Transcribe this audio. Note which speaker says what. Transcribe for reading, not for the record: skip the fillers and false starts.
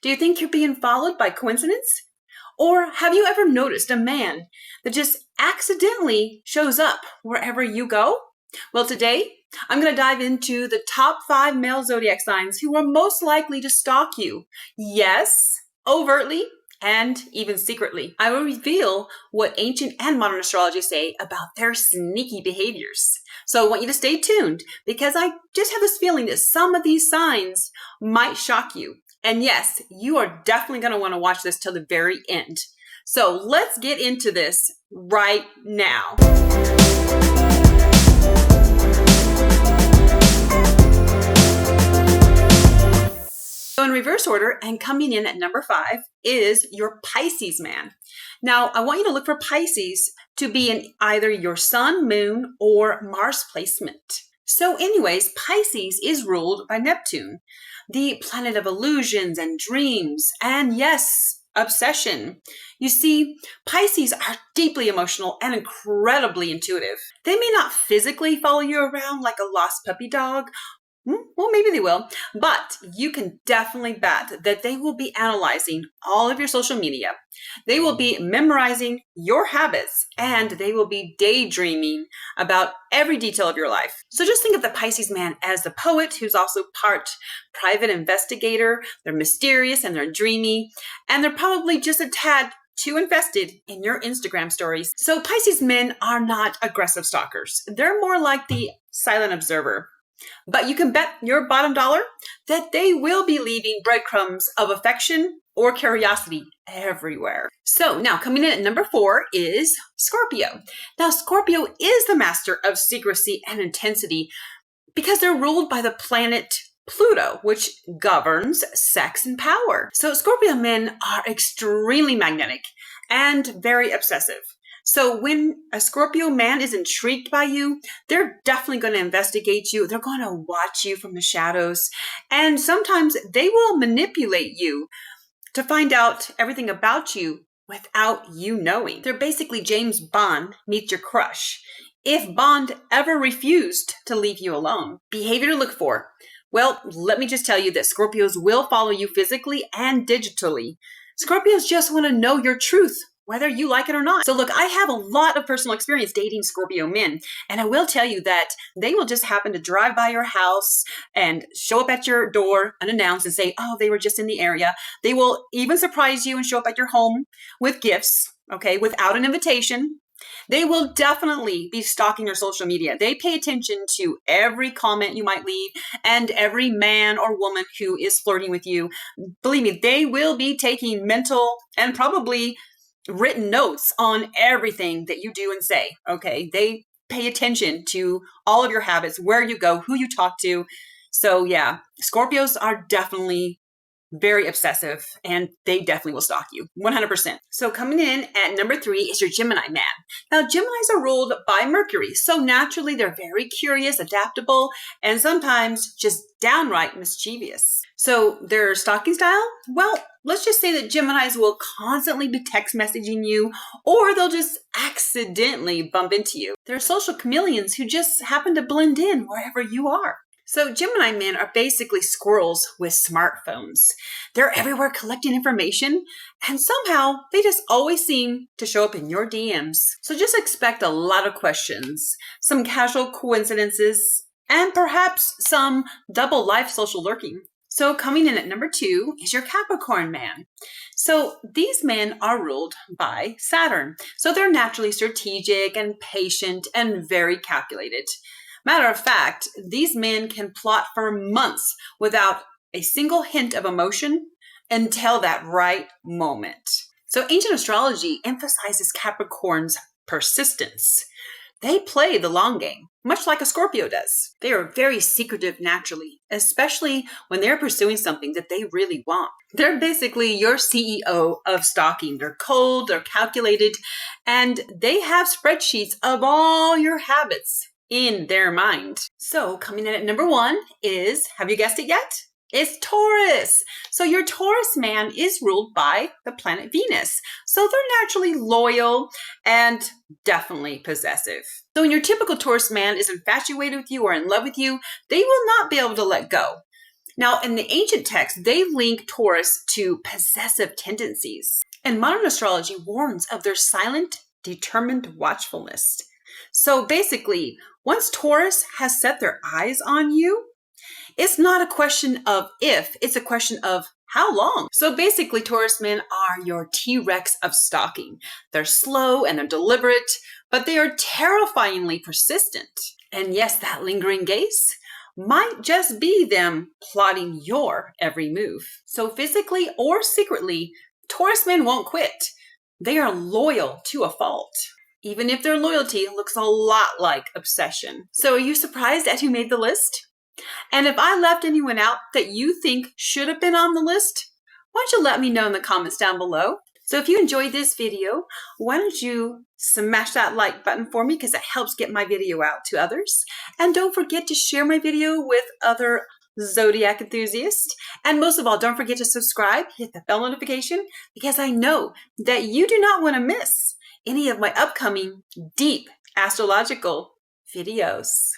Speaker 1: Do you think you're being followed by coincidence? Or have you ever noticed a man that just accidentally shows up wherever you go? Well, today I'm going to dive into the top 5 male zodiac signs who are most likely to stalk you. Yes, overtly and even secretly. I will reveal what ancient and modern astrology say about their sneaky behaviors. So I want you to stay tuned because I just have this feeling that some of these signs might shock you. And yes, you are definitely going to want to watch this till the very end. So let's get into this right now. So in reverse order and coming in at number 5 is your Pisces man. Now, I want you to look for Pisces to be in either your Sun, Moon, or Mars placement. So anyways, Pisces is ruled by Neptune, the planet of illusions and dreams, and yes, obsession. You see, Pisces are deeply emotional and incredibly intuitive. They may not physically follow you around like a lost puppy dog. Well, maybe they will, but you can definitely bet that they will be analyzing all of your social media. They will be memorizing your habits, and they will be daydreaming about every detail of your life. So just think of the Pisces man as the poet who's also part private investigator. They're mysterious and they're dreamy, and they're probably just a tad too invested in your Instagram stories. So Pisces men are not aggressive stalkers. They're more like the silent observer. But you can bet your bottom dollar that they will be leaving breadcrumbs of affection or curiosity everywhere. So now coming in at number 4 is Scorpio. Now Scorpio is the master of secrecy and intensity because they're ruled by the planet Pluto, which governs sex and power. So Scorpio men are extremely magnetic and very obsessive. So when a Scorpio man is intrigued by you, they're definitely going to investigate you. They're going to watch you from the shadows. And sometimes they will manipulate you to find out everything about you without you knowing. They're basically James Bond meets your crush. If Bond ever refused to leave you alone. Behavior to look for. Well, let me just tell you that Scorpios will follow you physically and digitally. Scorpios just want to know your truth, whether you like it or not. So look, I have a lot of personal experience dating Scorpio men, and I will tell you that they will just happen to drive by your house and show up at your door unannounced and say, oh, they were just in the area. They will even surprise you and show up at your home with gifts, okay, without an invitation. They will definitely be stalking your social media. They pay attention to every comment you might leave and every man or woman who is flirting with you. Believe me, they will be taking mental and probably written notes on everything that you do and say, okay? They pay attention to all of your habits, where you go, who you talk to. So yeah, Scorpios are definitely very obsessive, and they definitely will stalk you, 100%. So coming in at number 3 is your Gemini man. Now, Geminis are ruled by Mercury, so naturally they're very curious, adaptable, and sometimes just downright mischievous. So their stalking style? Well, let's just say that Geminis will constantly be text messaging you, or they'll just accidentally bump into you. They're social chameleons who just happen to blend in wherever you are. So Gemini men are basically squirrels with smartphones. They're everywhere collecting information, and somehow they just always seem to show up in your DMs. So just expect a lot of questions, some casual coincidences, and perhaps some double life social lurking. So coming in at number 2 is your Capricorn man. So these men are ruled by Saturn. So they're naturally strategic and patient and very calculated. Matter of fact, these men can plot for months without a single hint of emotion until that right moment. So ancient astrology emphasizes Capricorn's persistence. They play the long game, much like a Scorpio does. They are very secretive naturally, especially when they're pursuing something that they really want. They're basically your CEO of stalking. They're cold, they're calculated, and they have spreadsheets of all your habits in their mind. So coming in at number 1 is, have you guessed it yet? It's Taurus. So your Taurus man is ruled by the planet Venus. So they're naturally loyal and definitely possessive. So when your typical Taurus man is infatuated with you or in love with you, they will not be able to let go. Now, in the ancient texts, they link Taurus to possessive tendencies. And modern astrology warns of their silent, determined watchfulness. So basically, once Taurus has set their eyes on you, it's not a question of if, it's a question of how long. So basically, Taurus men are your T-Rex of stalking. They're slow and they're deliberate, but they are terrifyingly persistent. And yes, that lingering gaze might just be them plotting your every move. So physically or secretly, Taurus men won't quit. They are loyal to a fault, even if their loyalty looks a lot like obsession. So are you surprised at who made the list? And if I left anyone out that you think should have been on the list, why don't you let me know in the comments down below? So if you enjoyed this video, why don't you smash that like button for me, because it helps get my video out to others. And don't forget to share my video with other Zodiac enthusiasts. And most of all, don't forget to subscribe, hit the bell notification, because I know that you do not want to miss any of my upcoming deep astrological videos.